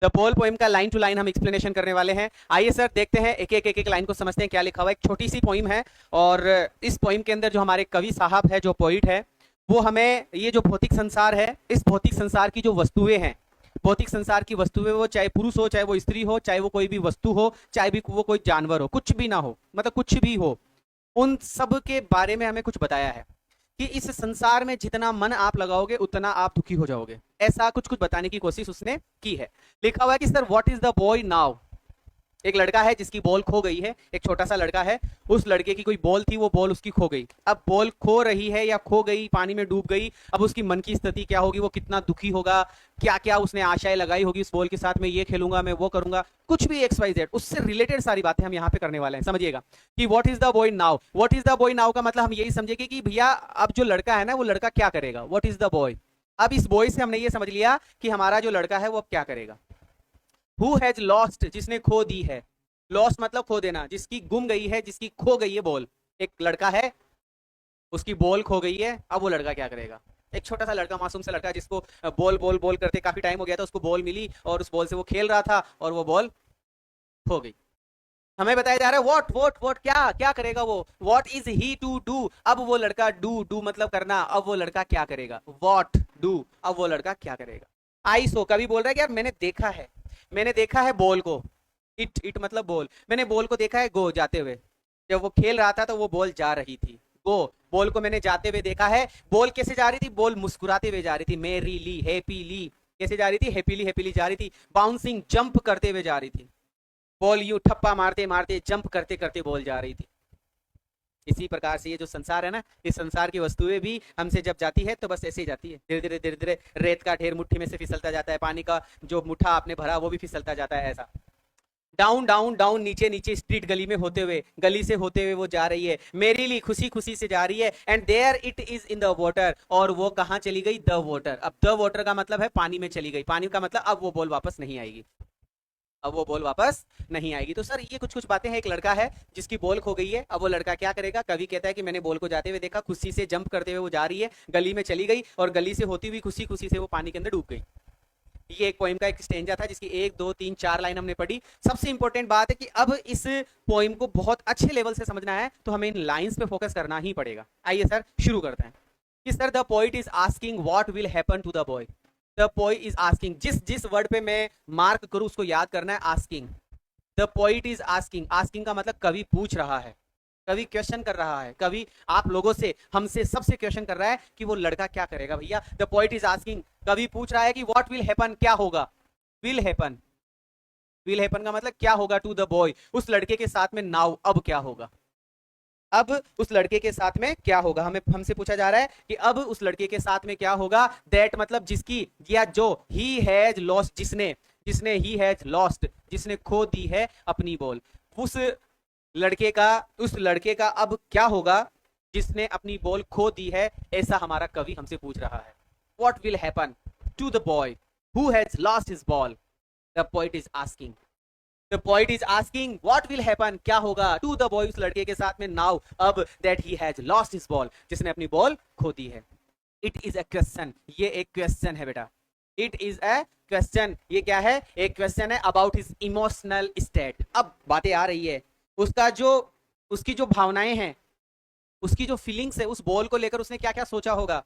The बोल poem का line to line हम एक्सप्लेनेशन करने वाले हैं। आइए सर देखते हैं, एक एक लाइन को समझते हैं क्या लिखा हुआ है। एक छोटी सी पोइम है और इस पोइम के अंदर जो हमारे कवि साहब है, जो पोइट है, वो हमें ये जो भौतिक संसार है, इस भौतिक संसार की जो वस्तुएं हैं, भौतिक संसार की वस्तुएं, वो चाहे पुरुष हो, चाहे वो स्त्री हो, चाहे वो कोई भी वस्तु हो, चाहे भी वो कोई जानवर हो, कुछ भी ना हो, मतलब कुछ भी हो, उन सब के बारे में हमें कुछ बताया है कि इस संसार में जितना मन आप लगाओगे उतना आप दुखी हो जाओगे। ऐसा कुछ कुछ बताने की कोशिश उसने की है। लिखा हुआ है कि sir what is the boy now. एक लड़का है जिसकी बॉल खो गई है, एक छोटा सा लड़का है, उस लड़के की कोई बॉल थी, वो बॉल उसकी खो गई। अब बॉल खो रही है या खो गई, पानी में डूब गई, अब उसकी मन की स्थिति क्या होगी, वो कितना दुखी होगा, क्या क्या उसने आशाएं लगाई होगी इस बॉल के साथ में, ये खेलूंगा मैं, वो करूंगा, कुछ भी एक्स वाई जेड, उससे रिलेटेड सारी बातें हम यहाँ पे करने वाले हैं। समझिएगा कि what is the boy now. What is the boy now का मतलब हम यही समझेंगे कि भैया अब जो लड़का है ना, वो लड़का क्या करेगा। What is the boy. अब इस बॉय से हमने ये समझ लिया कि हमारा जो लड़का है वो अब क्या करेगा। हु हैज लॉस्ट, जिसने खो दी है। लॉस्ट मतलब खो देना, जिसकी गुम गई है, जिसकी खो गई है बॉल। एक लड़का है, उसकी बॉल खो गई है, अब वो लड़का क्या करेगा। एक छोटा सा लड़का, मासूम सा लड़का, जिसको बॉल बॉल बॉल करते काफी टाइम हो गया था, उसको बॉल मिली और उस बॉल से वो खेल रहा था और वो बॉल खो गई। हमें बताया जा रहा है व्हाट व्हाट व्हाट, क्या क्या करेगा वो। What is he to do. अब वो लड़का, डू डू मतलब करना, अब वो लड़का क्या करेगा। व्हाट डू, अब वो लड़का क्या करेगा। आई सो, कभी बोल रहा है कि यार मैंने देखा है, मैंने देखा है बॉल को। इट मतलब बॉल, मैंने बॉल को देखा है गो जाते हुए। जब वो खेल रहा था तो वो बॉल जा रही थी, गो, बॉल को मैंने जाते हुए देखा है। बॉल कैसे जा रही थी, बॉल मुस्कुराते हुए जा रही थी, मेरीली हैप्पीली, कैसे जा रही थी, हैप्पीली हैप्पीली जा रही थी। बाउंसिंग, जंप करते हुए जा रही थी। बॉल यूं ठप्पा मारते मारते, जंप करते करते बॉल जा रही थी। इसी प्रकार से ये जो संसार है ना, इस संसार की वस्तुएं भी हमसे जब जाती है तो बस ऐसे ही जाती है, धीरे धीरे धीरे धीरे रेत का ढेर मुट्ठी में से फिसलता जाता है, पानी का जो मुट्ठा आपने भरा वो भी फिसलता जाता है। ऐसा डाउन डाउन डाउन, नीचे नीचे, स्ट्रीट गली में होते हुए, गली से होते हुए वो जा रही है, मेरी ली खुशी खुशी से जा रही है। And there it is in the water, और वो कहां चली गई, द वाटर। अब द वाटर का मतलब है पानी में चली गई, पानी का मतलब अब वो बॉल वापस नहीं आएगी, अब वो बॉल वापस नहीं आएगी। तो सर ये कुछ कुछ बातें हैं। एक लड़का है जिसकी बॉल खो गई है, अब वो लड़का क्या करेगा। कवि कहता है कि मैंने बॉल को जाते हुए देखा, खुशी से जंप करते हुए वो जा रही है, गली में चली गई और गली से होती हुई खुशी खुशी से वो पानी के अंदर डूब गई। ये एक पोइम का एक स्टेंजा था जिसकी 1 2 3 4 लाइन हमने पढ़ी। सबसे इंपॉर्टेंट बात है कि अब इस पोइम को बहुत अच्छे लेवल से समझना है तो हमें इन लाइंस पे फोकस करना ही पड़ेगा। आइए सर शुरू करते हैं कि sir the poet is asking what will happen to the boy. The poet is asking, जिस जिस वर्ड पे मैं मार्क करूं उसको याद करना है। Asking, the poet is asking, asking का मतलब कवि पूछ रहा है, कवि क्वेश्चन कर रहा है, कवि आप लोगों से, हमसे, सबसे क्वेश्चन कर रहा है कि वो लड़का क्या करेगा। भैया द पोइट इज आस्किंग, कवि पूछ रहा है कि व्हाट विल हैपन, क्या होगा। विल हैपन, विल हैपन का मतलब क्या होगा टू द बॉय, उस लड़के के साथ में नाउ, अब क्या होगा। अब उस लड़के के साथ में क्या होगा, हमें हमसे पूछा जा रहा है कि अब उस लड़के के साथ में क्या होगा। दैट मतलब जिसकी, या जो, ही हैज लॉस्ट, जिसने, जिसने, ही हैज लॉस्ट, जिसने खो दी है अपनी बॉल। उस लड़के का, उस लड़के का अब क्या होगा जिसने अपनी बॉल खो दी है, ऐसा हमारा कवि हमसे पूछ रहा है। What will happen to the boy who has lost his ball, the poet is asking. The poet is asking what will happen, क्या होगा टू द बॉय, उस लड़के के साथ में, नाउ, अब, that he has lost his ball, जिसने अपनी बॉल खो दी है। इट इज अ क्वेश्चन, ये एक क्वेश्चन है बेटा। इट इज अ क्वेश्चन, ये क्या है, एक क्वेश्चन है अबाउट हिज इमोशनल स्टेट। अब बातें आ रही है, उसका जो, उसकी जो भावनाएं हैं, उसकी जो फीलिंग्स है, उस बॉल को लेकर उसने क्या क्या सोचा होगा।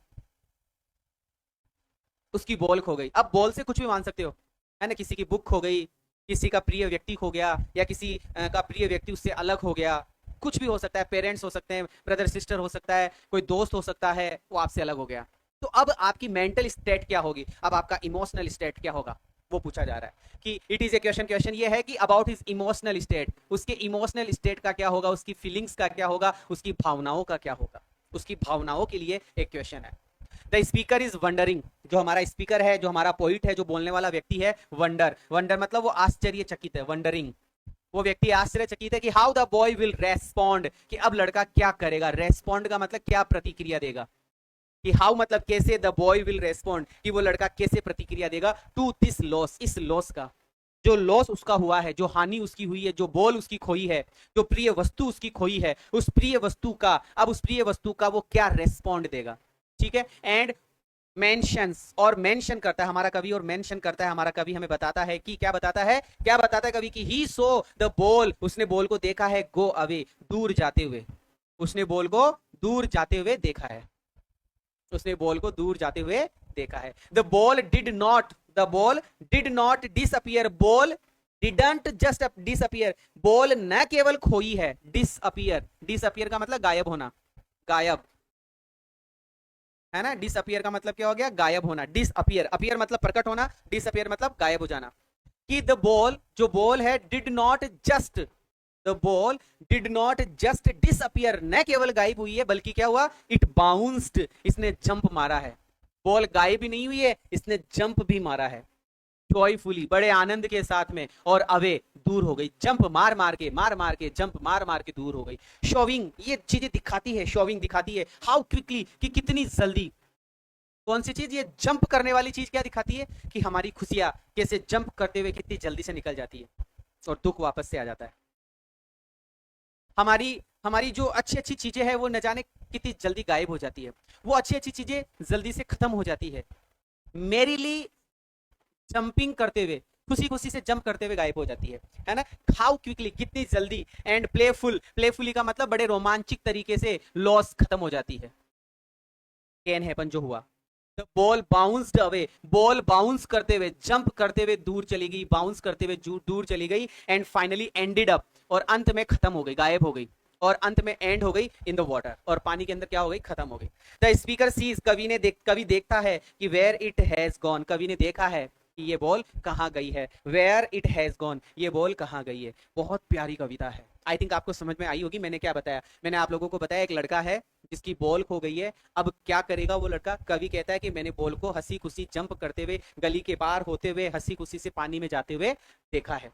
उसकी बॉल खो गई। अब बॉल से कुछ भी मान सकते हो, है ना, किसी की बुक खो गई, किसी का प्रिय व्यक्ति खो गया, या किसी का प्रिय व्यक्ति उससे अलग हो गया, कुछ भी हो सकता है, पेरेंट्स हो सकते हैं, ब्रदर सिस्टर हो सकता है, कोई दोस्त हो सकता है, वो आपसे अलग हो गया। तो अब आपकी मेंटल स्टेट क्या होगी, अब आपका इमोशनल स्टेट क्या होगा, वो पूछा जा रहा है कि it is a question. Question ये है कि अबाउट हिज इमोशनल स्टेट, उसके इमोशनल स्टेट का क्या होगा, उसकी फीलिंग्स का क्या होगा, उसकी भावनाओं का क्या होगा, उसकी भावनाओं के लिए एक क्वेश्चन है। द स्पीकर इज वंडरिंग, जो हमारा स्पीकर है, जो हमारा पोइट है, जो बोलने वाला व्यक्ति है, वंडर, वंडर मतलब वो आश्चर्यचकित है, वंडरिंग, वो व्यक्ति आश्चर्यचकित है कि how the boy will respond, कि अब लड़का क्या करेगा। रेस्पॉन्ड का मतलब क्या प्रतिक्रिया देगा, कि हाउ मतलब कैसे, द बॉय विल रेस्पॉन्ड, कि वो लड़का कैसे प्रतिक्रिया देगा टू दिस लॉस, इस लॉस का, जो लॉस उसका हुआ है, जो हानि उसकी हुई है, जो बॉल उसकी खोई है, जो प्रिय वस्तु उसकी खोई है, उस प्रिय वस्तु का, अब उस प्रिय वस्तु का वो क्या रेस्पॉन्ड देगा। ठीक है, एंड मेंशंस, और मेंशन करता है हमारा कवि, और मेंशन करता है हमारा कवि, हमें बताता है कि क्या बताता है, क्या बताता है कवि कि ही सो द बॉल, उसने बॉल को देखा है, गो अवे, दूर जाते हुए, उसने बॉल को दूर जाते हुए देखा है, उसने बॉल को दूर जाते हुए देखा है। The ball did not disappear, ball didn't just disappear, ball न केवल खोई है, डिसअपियर, डिसअपियर का मतलब गायब होना, गायब है ना, डिसअपियर का मतलब क्या हो गया, गायब होना, डिसअपियर, अपियर मतलब प्रकट होना, डिसअपियर मतलब गायब हो जाना। कि द बॉल, जो बॉल है, did not just, the ball did not just disappear, न केवल गायब हुई है बल्कि क्या हुआ, इट बाउंस्ड, इसने जंप मारा है, बॉल गायब भी नहीं हुई है, इसने जंप भी मारा है, जॉयफुली, बड़े आनंद के साथ में, और अवे, दूर हो गई, जंप मार मार के, मार मार के, जंप मार मार के दूर हो गई। शोविंग, ये चीजें दिखाती है, शोविंग दिखाती है हाउ क्विकली, कि कितनी जल्दी, कौन सी चीज, ये जंप करने वाली चीज क्या दिखाती है, कि हमारी खुशियां कैसे जंप करते हुए कितनी जल्दी से निकल जाती है और दुख वापस से आ जाता है। हमारी हमारी जो अच्छी अच्छी चीजें हैं वो न जाने कितनी जल्दी गायब हो जाती है, वो अच्छी अच्छी चीजें जल्दी से खत्म हो जाती है, मेरीली जंपिंग करते हुए, खुशी खुशी से जंप करते हुए गायब हो जाती है ना, हाउ क्विकली, कितनी जल्दी, एंड प्लेफुल, प्लेफुली का मतलब बड़े रोमांचिक तरीके से लॉस खत्म हो जाती है, कैन हैपन जो हुआ। The ball bounced away, ball bounce करते हुए, जंप करते हुए दूर चली गई, बाउंस करते हुए दूर चली गई, एंड फाइनली एंडेड अप, और अंत में खत्म हो गई, गायब हो गई, और अंत में एंड हो गई इन द वाटर, और पानी के अंदर क्या हो गई, खत्म हो गई। द स्पीकर सीज, कवि देखता है कि वेयर इट हैज गॉन, कवि ने देखा है कि ये बॉल कहाँ गई है, वेयर इट हैज गॉन, ये बॉल कहाँ गई है। बहुत प्यारी कविता है, आई थिंक आपको समझ में आई होगी। मैंने क्या बताया, मैंने आप लोगों को बताया एक लड़का है जिसकी बॉल खो गई है, अब क्या करेगा वो लड़का, कवि कहता है कि मैंने बॉल को हंसी खुशी जंप करते हुए, गली के पार होते हुए, हंसी खुशी से पानी में जाते हुए देखा है।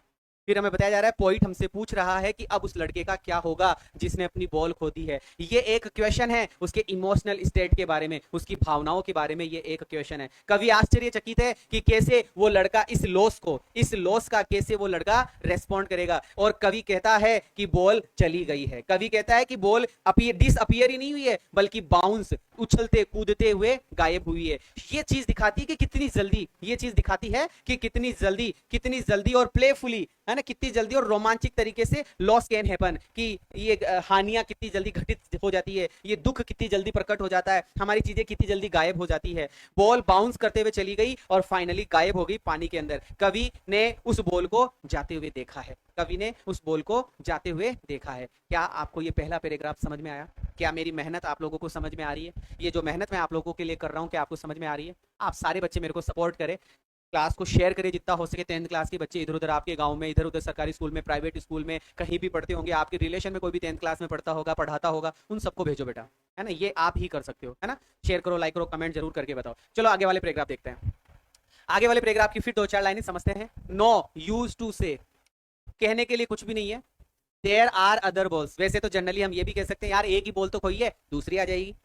फिर हमें बताया जा रहा है, पोइट हमसे पूछ रहा है कि अब उस लड़के का क्या होगा जिसने अपनी बॉल खो दी है। ये एक क्वेश्चन है उसके इमोशनल स्टेट के बारे में, उसकी भावनाओं के बारे में, ये एक क्वेश्चन है। कवि आश्चर्यचकित है कि कैसे वो लड़का इस लॉस का कैसे वो लड़का रेस्पॉन्ड करेगा, और कवि कहता है कि बॉल चली गई है, कवि कहता है कि बॉल डिसअपियर ही नहीं हुई है बल्कि बाउंस, उछलते कूदते हुए गायब हुई है। ये चीज दिखाती है कि कितनी जल्दी, ये चीज दिखाती है कि कितनी जल्दी और प्लेफुली, है ना, कितनी जल्दी और रोमांचिक तरीके से लॉस कैन हैपन, कि ये हानियां कितनी जल्दी घटित हो जाती है, ये दुख कितनी जल्दी प्रकट हो जाता है, हमारी चीजें कितनी जल्दी गायब हो जाती है। बॉल बाउंस करते हुए चली गई और फाइनली गायब हो गई पानी के अंदर। कवि ने उस बॉल को जाते हुए देखा है, कवि ने उस बॉल को जाते हुए देखा है। क्या आपको ये पहला पैराग्राफ समझ में आया? क्या मेरी मेहनत आप लोगों को समझ में आ रही है? ये जो मेहनत मैं आप लोगों के लिए कर रहा हूँ, क्या आपको समझ में आ रही है? आप सारे बच्चे मेरे को सपोर्ट करें, क्लास को शेयर करें जितना हो सके। 10th क्लास के बच्चे इधर उधर आपके गांव में, इधर उधर सरकारी स्कूल में, प्राइवेट स्कूल में, कहीं भी पढ़ते होंगे, आपके रिलेशन में कोई भी 10th क्लास में पढ़ता होगा, पढ़ाता होगा, उन सबको भेजो बेटा, है ना, ये आप ही कर सकते हो, है ना। शेयर करो, लाइक करो, कमेंट जरूर करके बताओ। चलो आगे वाले पैराग्राफ देखते हैं। आगे वाले पैराग्राफ की फिर दो चार लाइनें समझते हैं। नो यूज टू से, कहने के लिए कुछ भी नहीं है। देयर आर अदर बॉल्स, वैसे तो जनरली हम ये भी कह सकते हैं यार एक ही बॉल तो खोई है, दूसरी आ जाएगी,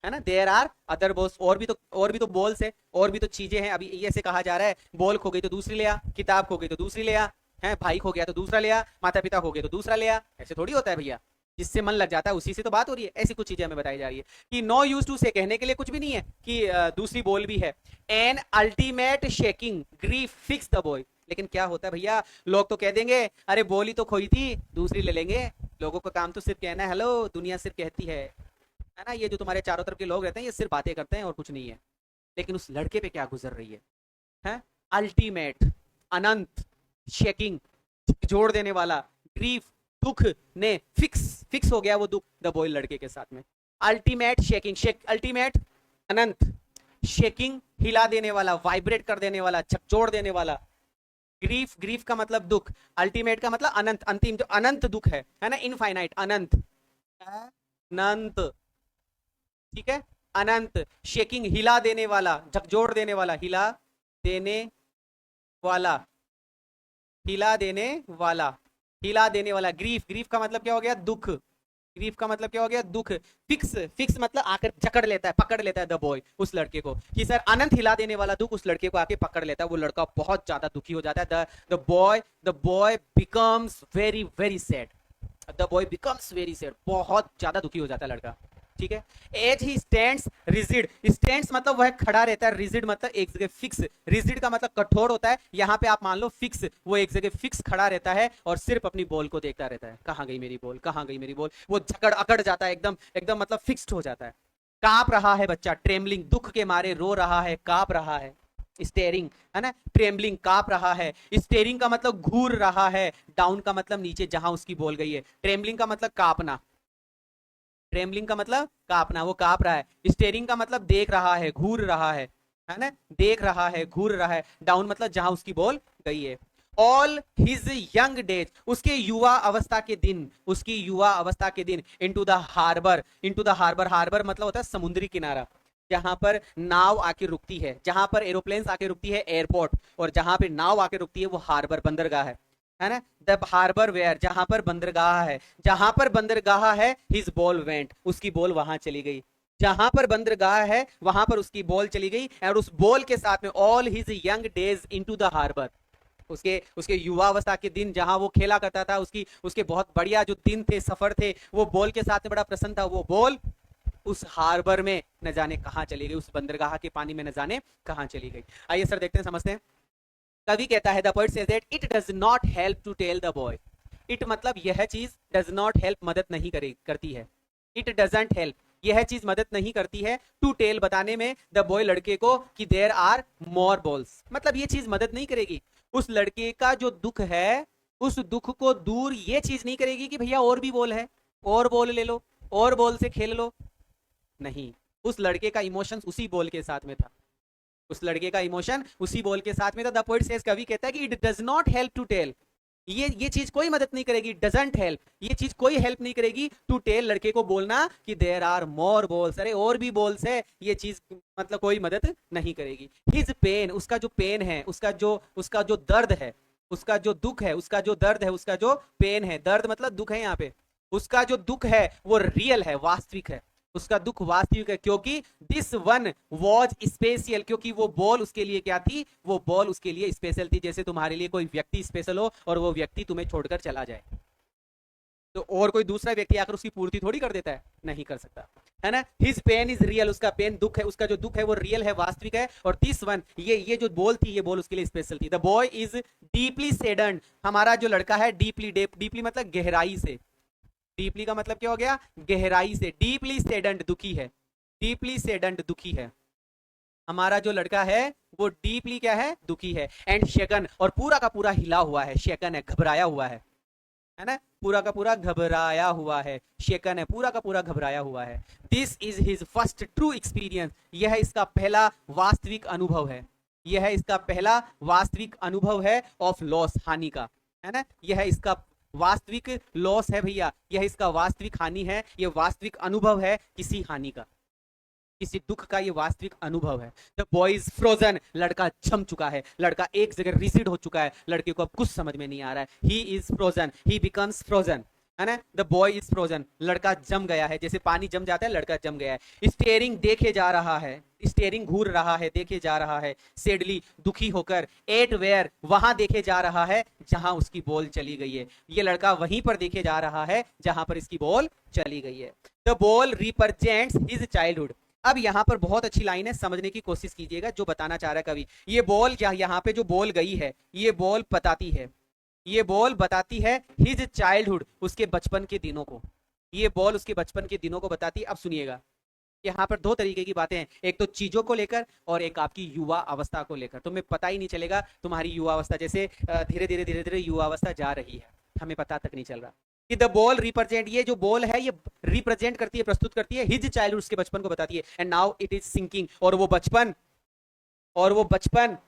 है ना। देयर आर अदर बॉल्स, और भी तो बॉल्स है, और भी तो चीजें हैं। अभी ये से कहा जा रहा है बॉल खो गई तो दूसरी ले आ, किताब खो गई तो दूसरी ले आ, है भाई खो गया तो दूसरा ले आ, माता पिता खो गए तो दूसरा ले आ। ऐसे थोड़ी होता है भैया, जिससे मन लग जाता है उसी से तो बात हो रही है। ऐसी कुछ चीजें हमें बताई जा रही है कि नो यूज टू से, कहने के लिए कुछ भी नहीं है, कि दूसरी बॉल भी है। An ultimate shaking grief fix the boy, लेकिन क्या होता है भैया, लोग तो कह देंगे अरे बॉल ही तो खोई थी, दूसरी ले लेंगे। लोगों का काम तो सिर्फ कहना है, हेलो दुनिया सिर्फ कहती है ना। ये जो तुम्हारे चारों तरफ के लोग रहते हैं ये सिर्फ बातें करते हैं और कुछ नहीं है। लेकिन उस लड़के पे क्या गुजर रही है? अल्टीमेट, अनंत, शेकिंग, जोड़ देने वाला, ग्रीफ, दुख ने फिक्स हो गया वो दुख द बॉय लड़के के साथ में। अल्टीमेट शेकिंग, अल्टीमेट अनंत, शेकिंग हिला देने वाला, वाइब्रेट कर देने वाला, झकझोर देने वाला। ग्रीफ का मतलब दुख, अल्टीमेट का मतलब अनंत, अंतिम, जो अनंत दुख है ना, इनफाइनाइट, अनंत, अनंत, ठीक है, अनंत। शेकिंग हिला देने वाला, झकझोर देने वाला, हिला देने वाला, हिला देने वाला, हिला देने वाला। ग्रीफ का मतलब क्या हो गया, दुख। ग्रीफ का मतलब क्या हो गया, दुख। फिक्स मतलब आकर जकड़ लेता है, पकड़ लेता है द बॉय उस लड़के को, कि सर अनंत हिला देने वाला दुख उस लड़के को आके पकड़ लेता है। वो लड़का बहुत ज्यादा दुखी हो जाता है। The boy becomes very very sad, the boy becomes very sad, बहुत ज्यादा दुखी हो जाता है लड़का। ठीक है। As he stands rigid, stands मतलब वह खड़ा रहता है, रिजिड मतलब एक जगह फिक्स, रिजिड का मतलब कठोर होता है, यहाँ पे आप मान लो फिक्स, वो एक जगह फिक्स खड़ा रहता है और सिर्फ अपनी बॉल को देखता रहता है, कहाँ गई मेरी बॉल, कहाँ गई मेरी बॉल, वो जकड़ अकड़ जाता है, एकदम एकदम मतलब फिक्स्ड हो जाता है। कांप रहा है बच्चा, ट्रेमलिंग दुख के मारे रो रहा है, कांप रहा है, स्टेरिंग है ना, ट्रेमलिंग कांप रहा है, स्टेरिंग का मतलब घूर रहा है, डाउन का मतलब नीचे जहां उसकी बॉल गई है, ट्रेमलिंग का मतलब कांपना, ट्रेमलिंग का मतलब कांपना, वो कांप रहा है, स्टेरिंग का मतलब देख रहा है, घूर रहा है ना, देख रहा है, घूर रहा है, डाउन मतलब जहां उसकी बॉल गई है। ऑल हिज यंग डेज, उसके युवा अवस्था के दिन, उसकी युवा अवस्था के दिन, into the harbour, into the harbour, harbour मतलब होता है समुद्री किनारा, जहां पर नाव आके रुकती है, जहां पर एरोप्लेन्स आके रुकती है एयरपोर्ट, और जहां पे नाव आके रुकती है वो हार्बर बंदरगाह है ना, द हार्बर वेयर, जहां पर बंदरगाह है, जहां पर बंदरगाह है, हिज बॉल वेंट, उसकी बॉल वहां चली गई, जहां पर बंदरगाह है वहां पर उसकी बॉल चली गई, और उस बॉल के साथ में all his young days into the harbour, उसके उसके युवा अवस्था के दिन जहां वो खेला करता था, उसकी उसके बहुत बढ़िया जो दिन थे, सफर थे, वो बॉल के साथ में बड़ा प्रसन्न था, वो बॉल उस हार्बर में न जाने कहां चली गई, उस बंदरगाह के पानी में न जाने कहां चली गई। आइए सर देखते हैं, समझते हैं। कवि कहता है the poet says that it does not help to tell the boy, it मतलब यह चीज, डज नॉट हेल्प मदद नहीं करती है, इट डजंट हेल्प यह चीज मदद नहीं करती है, टू टेल बताने में, द बॉय लड़के को, कि देयर आर मोर बॉल्स, मतलब ये चीज मदद नहीं करेगी, उस लड़के का जो दुख है उस दुख को दूर ये चीज नहीं करेगी कि भैया और भी बॉल है, और बॉल ले लो, और बॉल से खेल लो, नहीं, उस लड़के का इमोशन उसी बॉल के साथ में था, उस लड़के का इमोशन उसी बॉल के साथ में था। द पोएट सेज, कवि कहता है कि it does not help to tell, ये चीज कोई मदद नहीं करेगी, डजंट हेल्प, ये चीज कोई हेल्प नहीं करेगी, टू टेल लड़के को बोलना कि देयर आर मोर बॉल्स, अरे और भी बॉल्स है, ये चीज मतलब कोई मदद नहीं करेगी। हिज पेन, उसका जो पेन है, उसका जो दर्द है, उसका जो दुख है, उसका जो दर्द है, उसका जो पेन है, दर्द मतलब दुख है यहाँ पे, उसका जो दुख है वो रियल है, वास्तविक है, उसका दुख वास्तविक है, क्योंकि दिस वन वॉज स्पेशल, क्योंकि वो बॉल उसके लिए क्या थी, वो बॉल उसके लिए स्पेशल थी, जैसे तुम्हारे लिए कोई व्यक्ति स्पेशल हो और वो व्यक्ति तुम्हें छोड़कर चला जाए, तो और कोई दूसरा व्यक्ति आकर उसकी पूर्ति थोड़ी कर देता है, नहीं कर सकता, है ना। हिज पेन इज रियल, उसका पेन दुख है, उसका जो दुख है वो रियल है, वास्तविक है, और दिस वन, ये जो बॉल थी, ये बॉल उसके लिए स्पेशल थी। द बॉय इज डीपली सैडन्ड, हमारा जो लड़का है डीपली, डीपली मतलब गहराई से, डीपली का मतलब क्या हो गया, गहराई से, डीपली सैडन्ड दुखी है, डीपली सैडन्ड दुखी है, हमारा जो लड़का है वो डीपली क्या है, दुखी है, एंड शेकन, और पूरा का पूरा हिला हुआ है, शेकन है, घबराया हुआ है ना, पूरा का पूरा घबराया हुआ है, शेकन है, पूरा का पूरा घबराया हुआ है। This is his first true experience, यह इसका पहला वास्तविक अनुभव है, यह इसका पहला वास्तविक अनुभव है ऑफ लॉस, हानि का, है ना, यह इसका वास्तविक लॉस है भैया, यह इसका वास्तविक हानि है, यह वास्तविक अनुभव है किसी हानि का, किसी दुख का ये वास्तविक अनुभव है। द बॉय इज फ्रोजन, लड़का जम चुका है, लड़का एक जगह रिजिड हो चुका है, लड़के को अब कुछ समझ में नहीं आ रहा है, he is frozen, he becomes frozen, है ना, द बॉय इज फ्रोजन, लड़का जम गया है, जैसे पानी जम जाता है, लड़का जम गया है। स्टेयरिंग देखे जा रहा है, स्टेयरिंग घूर रहा है, देखे जा रहा है, सैडली दुखी होकर, एट वेयर वहां देखे जा रहा है जहां उसकी बॉल चली गई है, ये लड़का वहीं पर देखे जा रहा है जहां पर इसकी बॉल चली गई है। The ball represents his childhood, अब यहां पर बहुत अच्छी लाइन है, समझने की कोशिश कीजिएगा जो बताना चाह रहा है कवि, ये बॉल यहाँ पे जो बॉल गई है, ये बॉल बताती है, ये बॉल बताती है हिज चाइल्डहुड, उसके बचपन के दिनों को, ये बॉल उसके बचपन के दिनों को बताती है। अब सुनिएगा, यहाँ पर दो तरीके की बातें हैं, एक तो चीजों को लेकर और एक आपकी युवा अवस्था को लेकर, तुम्हें पता ही नहीं चलेगा तुम्हारी युवा अवस्था, जैसे धीरे धीरे धीरे धीरे युवा अवस्था जा रही है, हमें पता तक नहीं चल रहा कि द बॉल रिप्रेजेंट, ये जो बॉल है ये रिप्रेजेंट करती है, प्रस्तुत करती है हिज चाइल्डहुड, उसके बचपन को बताती है, and now it is sinking, और वो बचपन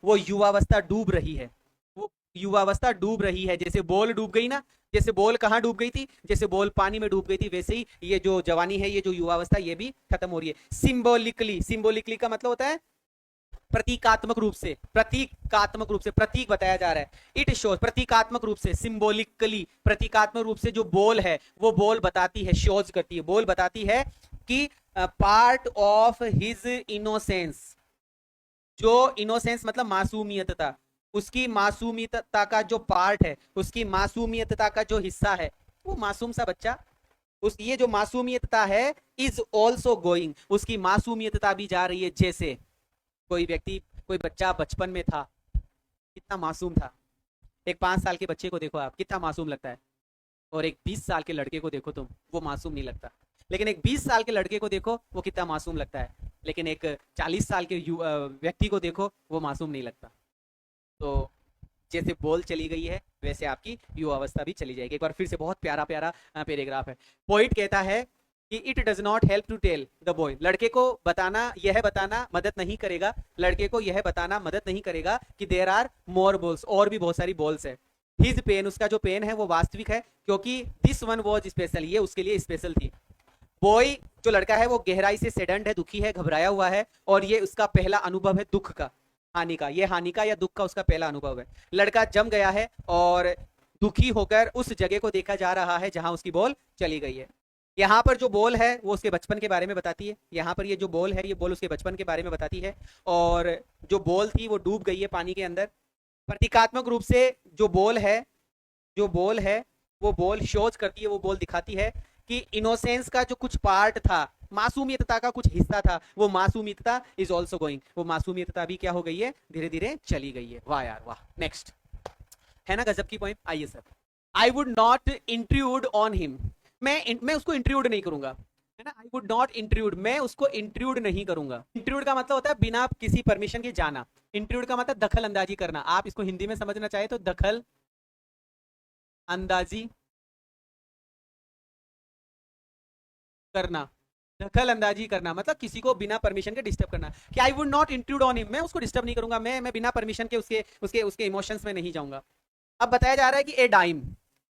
वो युवावस्था डूब रही है, वो युवावस्था डूब रही है, जैसे बॉल डूब गई ना, जैसे बॉल कहाँ डूब गई थी, जैसे बॉल पानी में डूब गई थी, वैसे ही ये जो जवानी है, ये जो युवावस्था, ये भी खत्म हो रही है। सिंबोलिकली, सिंबोलिकली का मतलब होता है प्रतीकात्मक रूप से, प्रतीकात्मक रूप से, प्रतीक बताया जा रहा है, इट शोज, प्रतीकात्मक रूप से, सिंबोलिकली प्रतीकात्मक रूप से जो बॉल है वो बॉल बताती है, शोज करती है, बॉल बताती है कि पार्ट ऑफ हिज इनोसेंस, जो इनोसेंस मतलब मासूमियतता, उसकी मासूमियतता का जो पार्ट है, उसकी मासूमियतता का जो हिस्सा है, वो मासूम सा बच्चा उस ये जो मासूमियतता है इज ऑल्सो गोइंग, उसकी मासूमियतता भी जा रही है। जैसे कोई व्यक्ति, कोई बच्चा बचपन में था, कितना मासूम था। एक 5 साल के बच्चे को देखो आप, कितना मासूम लगता है। और एक 20 साल के लड़के को देखो तुम, वो मासूम नहीं लगता। लेकिन एक 20 साल के लड़के को देखो, वो कितना मासूम लगता है। लेकिन एक 40 साल के व्यक्ति को देखो, वो मासूम नहीं लगता। तो जैसे बोल चली गई है, वैसे आपकी युवावस्था भी चली जाएगी। एक बार फिर से बहुत प्यारा प्यारा पैराग्राफ है। पोइट कहता है कि it does not help to tell the boy, लड़के को बताना, यह बताना मदद नहीं करेगा, लड़के को यह बताना मदद नहीं करेगा कि देयर आर मोर बॉल्स, और भी बहुत सारी बॉल्स है। हिज पेन, उसका जो पेन है वो वास्तविक है, क्योंकि दिस वन वॉज स्पेशल, ये उसके लिए स्पेशल थी। बॉय जो लड़का है वो गहराई से सैडेंड है, दुखी है, घबराया हुआ है, और ये उसका पहला अनुभव है दुख का, हानि का। ये हानि का या दुख का उसका पहला अनुभव है। लड़का जम गया है और दुखी होकर उस जगह को देखा जा रहा है जहां उसकी बॉल चली गई है। यहाँ पर जो बॉल है वो उसके बचपन के बारे में बताती है। यहाँ पर ये जो बॉल है, ये बॉल उसके बचपन के बारे में बताती है। और जो बॉल थी वो डूब गई है पानी के अंदर। प्रतीकात्मक रूप से जो बॉल है, जो बॉल है वो बॉल शोज करती है, वो बॉल दिखाती है कि इनोसेंस का जो कुछ पार्ट था, मासूमियतता का कुछ हिस्सा था, वो मासूमियतता इज ऑल्सो गोइंग, वो मासूमियतता भी क्या हो गई है, धीरे धीरे चली गई है। वाह यार वाह। नेक्स्ट है ना गजब की पॉइंट। आइए sir, I would not intrude on him, मैं उसको इंट्रूड नहीं करूंगा, है ना। आई वुड नॉट इंट्रूड, मैं उसको इंट्रूड नहीं करूंगा। इंट्रूड का मतलब होता है बिना किसी परमिशन के जाना। इंट्रूड का मतलब दखल अंदाजी करना। आप इसको हिंदी में समझना चाहे तो दखल अंदाजी करना, दखल अंदाजी करना मतलब किसी को बिना परमिशन के डिस्टर्ब करना। कि आई would not intrude on him, मैं उसको डिस्टर्ब नहीं करूंगा, मैं बिना परमिशन के उसके उसके उसके इमोशंस में नहीं जाऊंगा। अब बताया जा रहा है कि ए डाइम,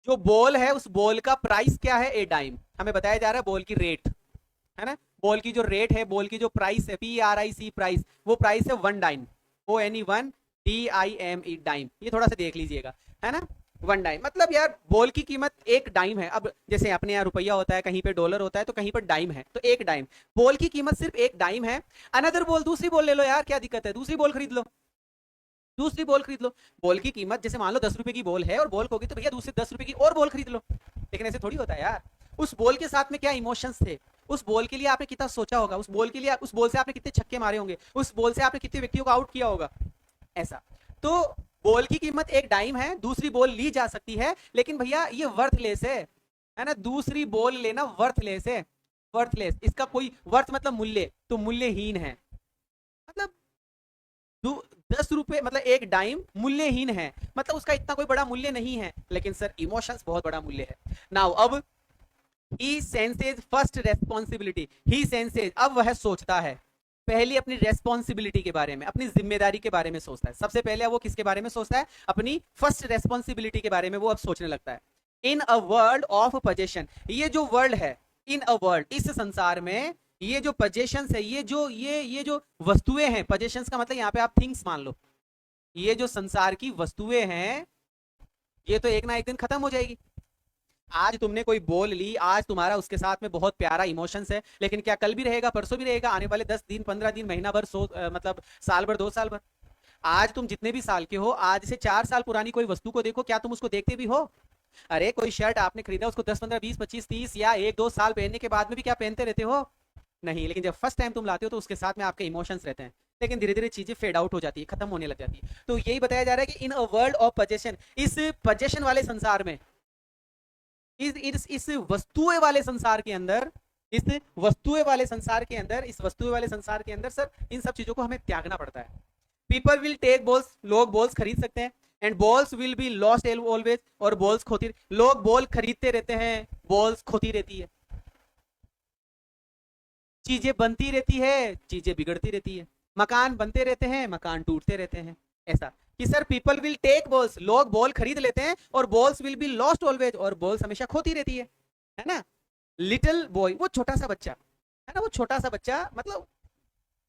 जो बॉल है उस बॉल का प्राइस क्या है, ए डाइम। हमें बताया जा रहा है बॉल की रेट, है ना। बॉल की जो रेट है, बॉल की जो प्राइस है, PRIC प्राइस, वो प्राइस है 1 डाइम, ONE1DIME डाइम। ये थोड़ा सा देख लीजिएगा, है ना। 1 डाइम मतलब यार बॉल की कीमत 1 डाइम है। अब जैसे अपने यहाँ रुपया होता है, कहीं पे डॉलर होता है, तो कहीं पर डाइम है, तो 1 डाइम। बॉल की कीमत सिर्फ 1 डाइम है। अनदर बॉल, दूसरी बॉल ले लो यार, क्या दिक्कत है, दूसरी बॉल खरीद लो, दूसरी बॉल खरीद लो। बॉल की कीमत जैसे मान लो 10 रुपए की बॉल है और बॉल होगी, तो भैया दूसरी 10 रुपए की और बॉल खरीद लो। लेकिन ऐसे थोड़ी होता है यार। उस बॉल के साथ में क्या इमोशंस थे, उस बॉल के लिए आपने कितना सोचा होगा, उस बॉल के लिए, उस बॉल से आपने कितने छक्के मारे होंगे, उस बॉल से आपने कितने व्यक्तियों को आउट किया होगा, ऐसा। तो बॉल की कीमत 1 डाइम है, दूसरी बॉल ली जा सकती है, लेकिन भैया ये वर्थलेस है ना। दूसरी बॉल लेना वर्थलेस है, वर्थलेस। इसका कोई वर्थ मतलब मूल्य, तो मूल्यहीन है। मतलब 10 रुपए मतलब 1 डाइम मूल्यहीन है, मतलब उसका इतना कोई बड़ा मूल्य नहीं है। लेकिन सर इमोशंस बहुत बड़ा मूल्य है। नाउ अब ही सेंसेज फर्स्ट रेस्पॉन्सिबिलिटी, ही सेंसेज, अब वह सोचता है पहली अपनी रेस्पॉन्सिबिलिटी के बारे में, अपनी जिम्मेदारी के बारे में सोचता है। सबसे पहले वो किसके बारे में सोचता है, अपनी फर्स्ट रेस्पॉन्सिबिलिटी के बारे में वो अब सोचने लगता है। इन अ वर्ल्ड ऑफ पोजेशन, ये जो वर्ल्ड है, इन अ वर्ल्ड, इस संसार में ये जो पोजेशंस है, ये जो वस्तुएं हैं, पोजेशंस का मतलब यहाँ पे आप थिंग्स मान लो, ये जो संसार की वस्तुएं हैं, ये तो एक ना एक दिन खत्म हो जाएगी। आज तुमने कोई बोल ली, आज तुम्हारा उसके साथ में बहुत प्यारा इमोशंस है, लेकिन क्या कल भी रहेगा, परसों भी रहेगा, आने वाले 10 दिन, 15 दिन, महीना भर, मतलब साल भर, 2 साल भर। आज तुम जितने भी साल के हो, आज से 4 साल पुरानी कोई वस्तु को देखो, क्या तुम उसको देखते भी हो। अरे कोई शर्ट आपने खरीदा, उसको 10, 15, 20, 25, 30 या 1-2 साल पहनने के बाद में भी क्या पहनते रहते हो, नहीं। लेकिन जब फर्स्ट टाइम तुम लाते हो तो उसके साथ में आपके इमोशंस रहते हैं, लेकिन धीरे धीरे चीजें फेड आउट हो जाती है, खत्म होने लग जाती है। तो यही बताया जा रहा है कि इन अ वर्ल्ड ऑफ पोजेशन, इस पोजेशन वाले संसार में, इस वस्तुएं वाले संसार के अंदर, इस वस्तुएं वाले संसार के अंदर, इस वस्तुएं वाले संसार के अंदर सर इन सब चीजों को हमें त्यागना पड़ता है। पीपल विल टेक बॉल्स, लोग बॉल्स खरीद सकते हैं, and balls will be lost always, और बॉल्स खोती, लोग बॉल खरीदते रहते हैं, बॉल्स खोती रहती है। चीजें बनती रहती है, चीजें बिगड़ती रहती है, मकान बनते रहते हैं, मकान टूटते रहते हैं। ऐसा कि sir people will take balls, लोग बॉल खरीद लेते हैं, और balls will be lost always, और बॉल्स हमेशा खोती रहती है ना। लिटिल बॉय, वो छोटा सा बच्चा है ना, वो छोटा सा बच्चा, मतलब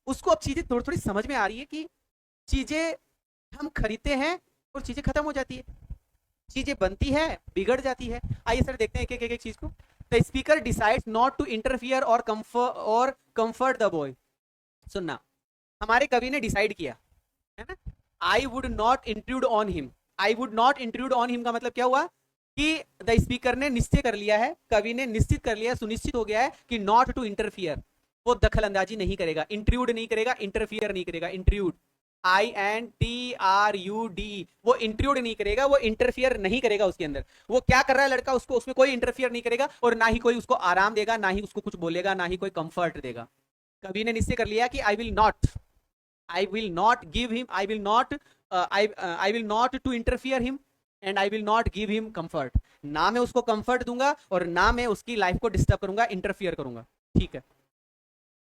उसको अब चीजें थोड़ी थोड़ी समझ में आ रही है कि चीजें हम खरीदते हैं और चीजें खत्म हो जाती है, चीजें बनती है, बिगड़ जाती है। आइए सर देखते हैं एक एक चीज को। The speaker decides not to interfere और कंफर्ट द बॉय। सुनना, हमारे कवि ने डिसाइड किया, है ना, I would not intrude on him. I would not intrude on him का मतलब क्या हुआ कि द स्पीकर ने निश्चय कर लिया है, कवि ने निश्चित कर लिया, सुनिश्चित हो गया है कि नॉट टू इंटरफियर, वो दखल अंदाजी नहीं करेगा, इंट्रूड नहीं करेगा, इंटरफियर नहीं करेगा, इंट्रूड INTRUD, वो इंट्रूड नहीं करेगा, वो इंटरफियर नहीं करेगा उसके अंदर। वो क्या कर रहा है लड़का, उसको उसमें कोई इंटरफियर नहीं करेगा और ना ही कोई उसको आराम देगा, ना ही उसको कुछ बोलेगा, ना ही कोई कंफर्ट देगा। कवि ने निश्चय कर लिया कि I will not give him, I will not to interfere him and I will not give him comfort. ना मैं उसको कंफर्ट दूंगा और ना मैं उसकी लाइफ को डिस्टर्ब करूंगा, इंटरफियर करूंगा। ठीक है।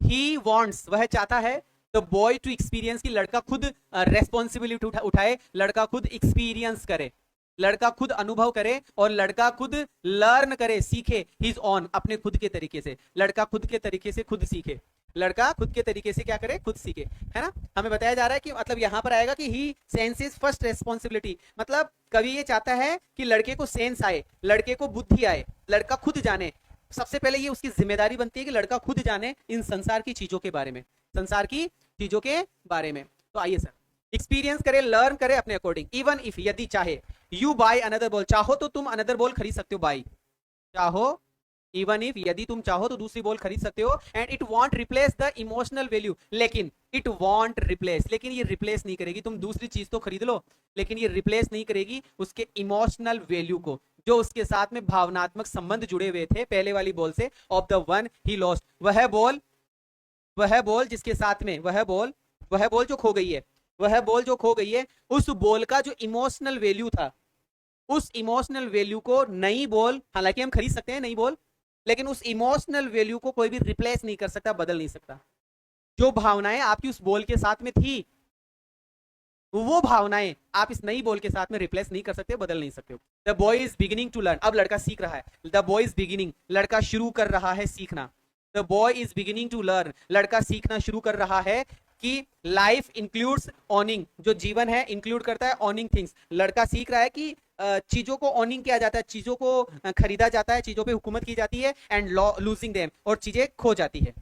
ही वॉन्ट्स, वह चाहता है, द बॉय टू एक्सपीरियंस, की लड़का खुद रेस्पॉन्सिबिलिटी उठाए, लड़का खुद एक्सपीरियंस करे, लड़का खुद अनुभव करे और लड़का खुद लर्न करे, सीखे, हिज ऑन, अपने खुद के तरीके से। लड़का खुद के तरीके से खुद सीखे, लड़का खुद के तरीके से क्या करे, खुद सीखे, है ना। हमें बताया जा रहा है कि मतलब यहां पर आएगा कि ही सेंसेस फर्स्ट रेस्पॉन्सिबिलिटी, मतलब कवि ये चाहता है कि लड़के को सेंस आए, लड़के को बुद्धि आए, लड़का खुद जाने। सबसे पहले ये उसकी जिम्मेदारी बनती है कि लड़का खुद जाने इन संसार की चीजों के बारे में, संसार की चीजों के बारे में। तो आइए सर, एक्सपीरियंस करे, लर्न करे अपने अकॉर्डिंग। इवन इफ, यदि चाहे, यू बाय अनदर बॉल, चाहो तो तुम अनदर बॉल खरीद सकते हो, बाय, चाहो, इवन इफ, यदि तुम चाहो तो दूसरी बॉल खरीद सकते हो। And it won't replace the emotional value, लेकिन इट वॉन्ट रिप्लेस, लेकिन ये रिप्लेस नहीं करेगी। तुम दूसरी चीज तो खरीद लो, लेकिन ये रिप्लेस नहीं करेगी उसके इमोशनल वैल्यू को, जो उसके साथ में भावनात्मक संबंध जुड़े हुए थे पहले वाली बॉल से, of the one he lost, वह बॉल जिसके साथ में, वह बॉल जो खो गई है, वह बॉल जो खो गई है, उस बॉल का जो इमोशनल वैल्यू था, उस इमोशनल वैल्यू को नई बॉल, हालांकि हम खरीद सकते हैं नई बॉल, लेकिन उस इमोशनल वैल्यू को कोई भी रिप्लेस नहीं कर सकता, बदल नहीं सकता। जो भावनाएं आपकी उस बॉल के साथ में थी, वो भावनाएं आप इस नई बॉल के साथ में रिप्लेस नहीं कर सकते, बदल नहीं सकते हो। The boy is beginning to learn, अब लड़का सीख रहा है, द बॉय इज बिगिनिंग, लड़का शुरू कर रहा है सीखना, the boy is beginning to learn, लड़का सीखना शुरू कर रहा है कि लाइफ इंक्लूड्स ऑनिंग, जो जीवन है इंक्लूड करता है ऑनिंग थिंग्स। लड़का सीख रहा है कि चीजों को ऑनिंग किया जाता है, चीजों को खरीदा जाता है, चीजों पे हुकूमत की जाती है, एंड लूजिंग देम, और चीजें खो जाती है,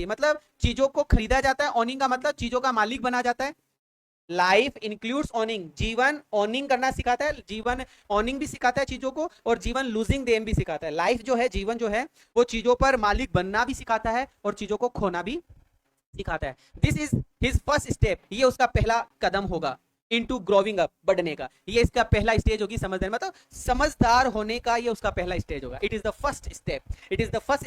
मतलब चीजों को खरीदा जाता है, ऑनिंग का मतलब चीजों का मालिक बना जाता है। लाइफ इंक्लूड्स ऑनिंग, जीवन ऑनिंग करना सिखाता है, जीवन ऑनिंग भी सिखाता है चीजों को, और जीवन लूजिंग देम भी सिखाता है। लाइफ जो है, जीवन जो है, वो चीजों पर मालिक बनना भी सिखाता है और चीजों को खोना भी सिखाता है। This is his first step, ये उसका पहला कदम होगा इनटू ग्रोविंग अप, बढ़ने का, ये इसका पहला स्टेज होगी, समझदार, मतलब समझदार होने का ये उसका पहला स्टेज होगा। It is the first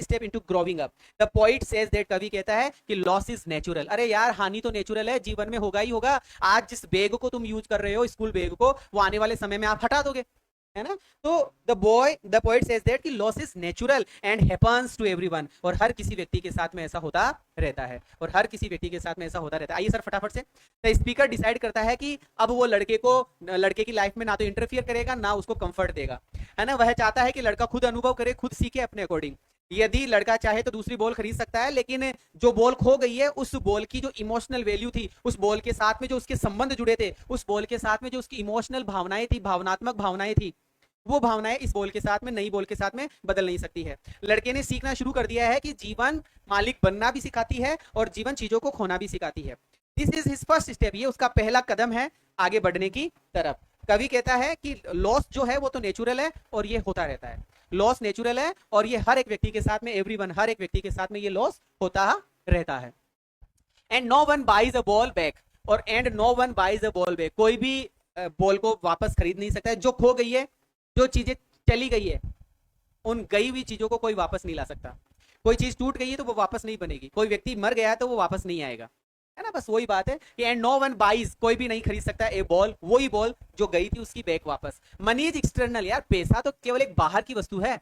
step into growing up. The point says that, कवि कहता है कि लॉस इज नेचुरल। अरे यार, हानि तो नेचुरल है, जीवन में होगा ही होगा। आज जिस बैग को तुम यूज कर रहे हो, स्कूल बैग को, वो आने वाले समय में आप हटा दोगे, है ना। तो द पॉइंट सेज दैट कि loss is natural and happens to everyone, और हर किसी व्यक्ति के साथ में ऐसा होता रहता है, और हर किसी व्यक्ति के साथ में ऐसा होता रहता है। आइए सर फटाफट से, द स्पीकर डिसाइड करता है कि अब वो लड़के की लाइफ में ना तो इंटरफियर करेगा, ना उसको कंफर्ट देगा, है ना। वह चाहता है कि लड़का खुद अनुभव करे, खुद सीखे अपने अकॉर्डिंग। यदि लड़का चाहे तो दूसरी बॉल खरीद सकता है, लेकिन जो बॉल खो गई है, उस बॉल की जो इमोशनल वैल्यू थी, उस बॉल के साथ में जो उसके संबंध जुड़े थे, उस बॉल के साथ में जो उसकी इमोशनल भावनाएं थी, भावनात्मक भावनाएं थी, वो भावनाएं इस बॉल के साथ में, नई बॉल के साथ में बदल नहीं सकती है। लड़के ने सीखना शुरू कर दिया है कि जीवन मालिक बनना भी सिखाती है और जीवन चीजों को खोना भी सिखाती है। This is his first step, ये उसका पहला कदम है आगे बढ़ने की तरफ। कवि कहता है कि लॉस जो है वो तो नेचुरल है और ये होता रहता है, लॉस नेचुरल है और ये हर एक व्यक्ति के साथ में, एवरीवन, हर एक व्यक्ति के साथ में ये लॉस होता रहता है। And no one buys a ball back, और and no one buys a ball back, कोई भी बॉल को वापस खरीद नहीं सकता है। जो खो गई है, जो चीजें चली गई है, उन गई हुई चीजों को कोई वापस नहीं ला सकता। कोई चीज टूट गई है तो वो वापस नहीं बनेगी, कोई व्यक्ति मर गया है तो वो वापस नहीं आएगा, है ना। बस वही बात है कि एंड नो वन बाइज, कोई भी नहीं खरीद सकता ए बॉल, वही बॉल जो गई थी उसकी बैक वापस। मनी इज एक्सटर्नल, यार पैसा तो केवल एक बाहर की वस्तु है।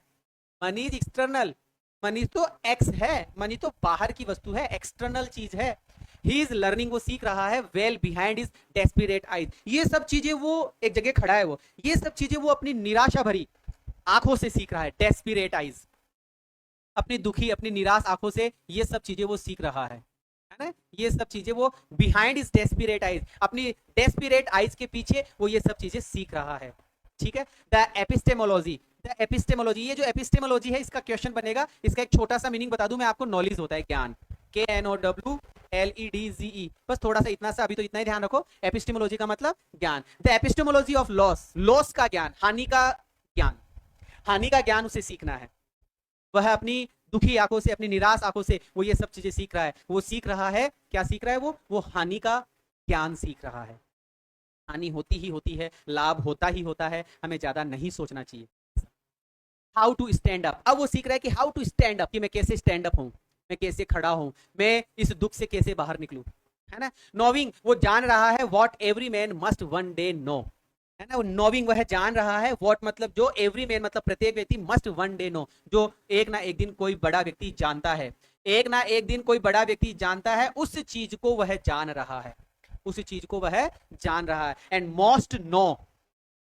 मनी इज एक्सटर्नल, मनी तो एक्स है, मनी तो बाहर की वस्तु है, एक्सटर्नल चीज है। ही इज लर्निंग, वो सीख रहा है, well behind is desperate eyes, ये सब चीजें वो एक जगह खड़ा है, वो ये सब चीजें वो अपनी निराशा भरी आंखों से सीख रहा है। डेस्परेट आइज, अपनी दुखी, अपनी निराश आंखों से ये सब चीजें वो सीख रहा है ना। ये सब चीजें वो बिहाइंड इज डेस्परेट आइज, अपनी डेस्परेट आइज के पीछे वो ये सब चीजें सीख रहा है। ठीक है। द एपिस्टेमोलॉजी, ये जो एपिस्टेमोलॉजी है, इसका क्वेश्चन बनेगा। इसका एक छोटा सा मीनिंग बता दूं मैं आपको, नॉलेज होता है ज्ञान, KNOWLEDGE, बस थोड़ा सा इतना सा, अभी तो इतना ही ध्यान रखो। एपिस्टेमोलॉजी का मतलब ज्ञान। The epistemology of loss, loss का ज्ञान, हानि का ज्ञान, हानि का ज्ञान उसे सीखना है। वह अपनी दुखी आंखों से, अपनी निराश आंखों से वो ये सब चीजें सीख रहा है। वो सीख रहा है, क्या सीख रहा है? वो हानि का ज्ञान सीख रहा है। हानि होती ही होती है, लाभ होता ही होता है, हमें ज्यादा नहीं सोचना चाहिए। हाउ टू स्टैंड अप, अब वो सीख रहा है कि हाउ टू स्टैंड अप, कि मैं कैसे स्टैंड अप हूं, मैं कैसे खड़ा हूं, मैं इस दुख से कैसे बाहर निकलूं, है ना। नोविंग, वो जान रहा है what every man must one day know, है ना। वो नोविंग, वह जान रहा है व्हाट मतलब जो एवरी मैन मतलब प्रत्येक व्यक्ति मस्ट वन डे नो, जो एक ना एक दिन कोई बड़ा व्यक्ति जानता है, एक ना एक दिन कोई बड़ा व्यक्ति जानता है, उस चीज को वह जान रहा है, उस चीज को वह जान रहा है। एंड मोस्ट नो,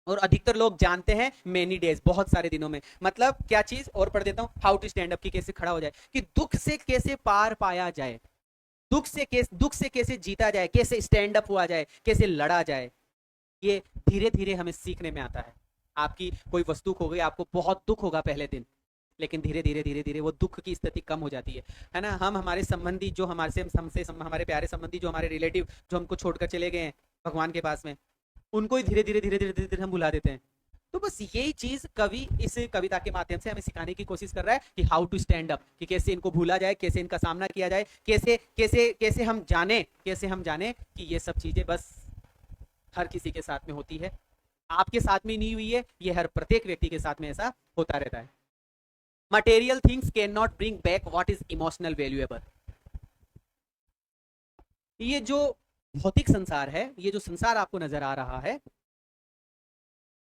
और अधिकतर लोग जानते हैं मेनी डेज, बहुत सारे दिनों में। मतलब क्या चीज, और पढ़ देता हूं, हाउ टू स्टैंड अप, की कैसे खड़ा हो जाए, कि दुख से कैसे पार पाया जाए, दुख से कैसे जीता जाए, कैसे स्टैंड अप हुआ जाए, कैसे लड़ा जाए। ये धीरे धीरे हमें सीखने में आता है। आपकी कोई वस्तु खो गई, आपको बहुत दुख होगा पहले दिन, लेकिन धीरे धीरे धीरे धीरे वो दुख की स्थिति कम हो जाती है ना। हम हमारे संबंधी जो हमारे से हमसे हमारे प्यारे संबंधी, जो हमारे रिलेटिव जो हमको छोड़कर चले गए हैं भगवान के पास में, उनको ही धीरे धीरे धीरे धीरे धीरे धीरे हम भुला देते हैं। तो बस यही चीज कवि इस कविता के माध्यम से हमें सिखाने की कोशिश कर रहा है कि हाउ टू स्टैंड अप, कि कैसे इनको भूला जाए, कैसे इनका सामना किया जाए, कैसे कैसे कैसे हम जाने, कैसे हम जाने कि ये सब चीजें बस हर किसी के साथ में होती है। आपके साथ में नहीं हुई है, ये हर प्रत्येक व्यक्ति के साथ में ऐसा होता रहता है। Material things can not bring back what is emotional valuable. ये जो भौतिक संसार है, ये जो संसार आपको नजर आ रहा है,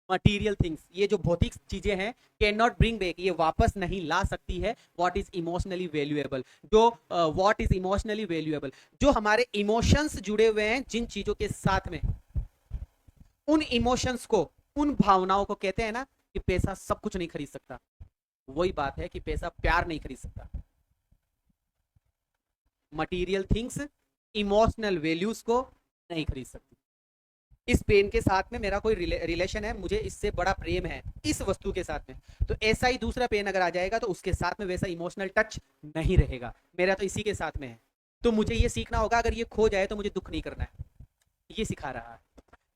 मटीरियल थिंग्स, ये जो भौतिक चीजें हैं, कैन नॉट ब्रिंग बैक, ये वापस नहीं ला सकती है व्हाट इज इमोशनली वैल्यूएबल। जो व्हाट इज इमोशनली वैल्यूएबल, जो हमारे इमोशंस जुड़े हुए हैं जिन चीजों के साथ में, उन इमोशंस को, उन भावनाओं को कहते हैं ना कि पैसा सब कुछ नहीं खरीद सकता। वही बात है कि पैसा प्यार नहीं खरीद सकता। मटीरियल थिंग्स इमोशनल वैल्यूज को नहीं खरीद सकती। इस पेन के साथ में मेरा कोई रिलेशन है, मुझे इससे बड़ा प्रेम है इस वस्तु के साथ में, तो ऐसा ही दूसरा पेन अगर आ जाएगा तो उसके साथ में वैसा इमोशनल टच नहीं रहेगा। मेरा तो इसी के साथ में है, तो मुझे ये सीखना होगा अगर ये खो जाए तो मुझे दुख नहीं करना है। ये सिखा रहा है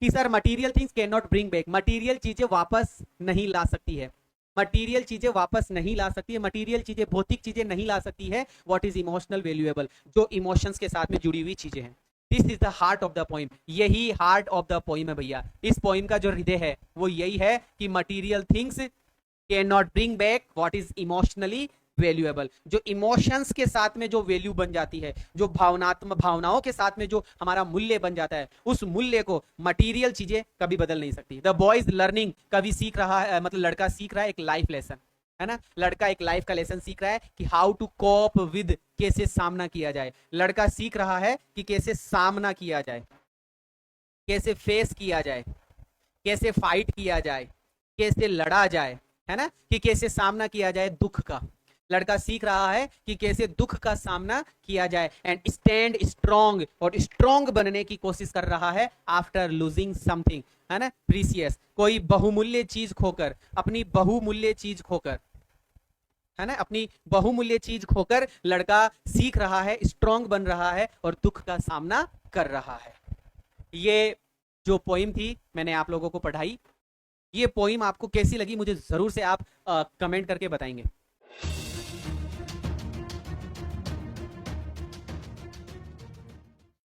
कि sir material things can not bring back, material चीजें वापस नहीं ला सकती है, मटीरियल चीजें वापस नहीं ला सकती है, मटीरियल चीजें, भौतिक चीजें नहीं ला सकती है व्हाट इज इमोशनल वैल्यूएबल, जो इमोशंस के साथ में जुड़ी हुई चीजें हैं। This is the heart of the poem, यही हार्ट ऑफ द पोइम है भैया। इस पोइम का जो हृदय है वो यही है कि material things can not bring back what is emotionally valuable. जो इमोशंस के साथ में जो वैल्यू बन जाती है, जो भावनाओं के साथ में जो हमारा मूल्य बन जाता है, उस मूल्य को मटीरियल चीजें कभी बदल नहीं सकती। द बॉय इज लर्निंग, कभी सीख रहा है, मतलब लड़का सीख रहा है एक लाइफ लेसन, है ना। लड़का एक लाइफ का लेसन सीख रहा है कि हाउ टू कोप विद, कैसे सामना किया जाए। लड़का सीख रहा है कि कैसे सामना किया जाए, कैसे फेस किया जाए, कैसे फाइट किया जाए, कैसे लड़ा जाए, है ना, कि कैसे सामना किया जाए दुख का। लड़का सीख रहा है कि कैसे दुख का सामना किया जाए एंड स्टैंड स्ट्रॉन्ग, और स्ट्रॉन्ग बनने की कोशिश कर रहा है आफ्टर लूजिंग समथिंग, है ना, प्रीसियस, कोई बहुमूल्य चीज खोकर, अपनी बहुमूल्य चीज खोकर, है ना, अपनी बहुमूल्य चीज खोकर लड़का सीख रहा है, स्ट्रॉन्ग बन रहा है और दुख का सामना कर रहा है। ये जो पोइम थी मैंने आप लोगों को पढ़ाई, ये पोइम आपको कैसी लगी मुझे जरूर से आप कमेंट करके बताएंगे।